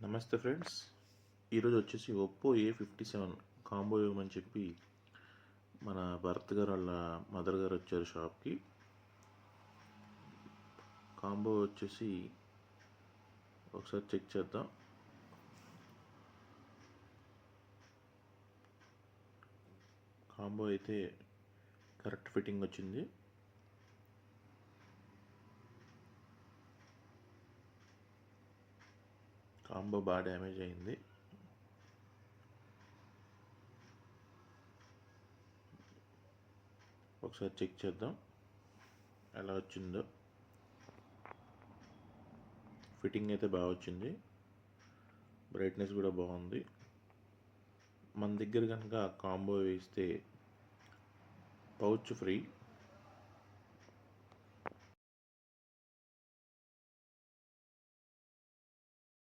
నమస్తే ఫ్రెండ్స్, ఈరోజు వచ్చేసి ఒప్పో A57 కాంబో ఇవ్వమని చెప్పి మన భరత్ గారు వాళ్ళ మదర్ గారు వచ్చారు షాప్కి. కాంబో వచ్చేసి ఒకసారి చెక్ చేద్దాం. కాంబో అయితే కరెక్ట్ ఫిట్టింగ్ వచ్చింది. కాంబో బాగా డ్యామేజ్ అయింది. ఒకసారి చెక్ చేద్దాం ఎలా వచ్చిందో. ఫిట్టింగ్ అయితే బాగా వచ్చింది, బ్రైట్నెస్ కూడా బాగుంది. మన దగ్గర కనుక కాంబో వేస్తే పౌచ్ ఫ్రీ,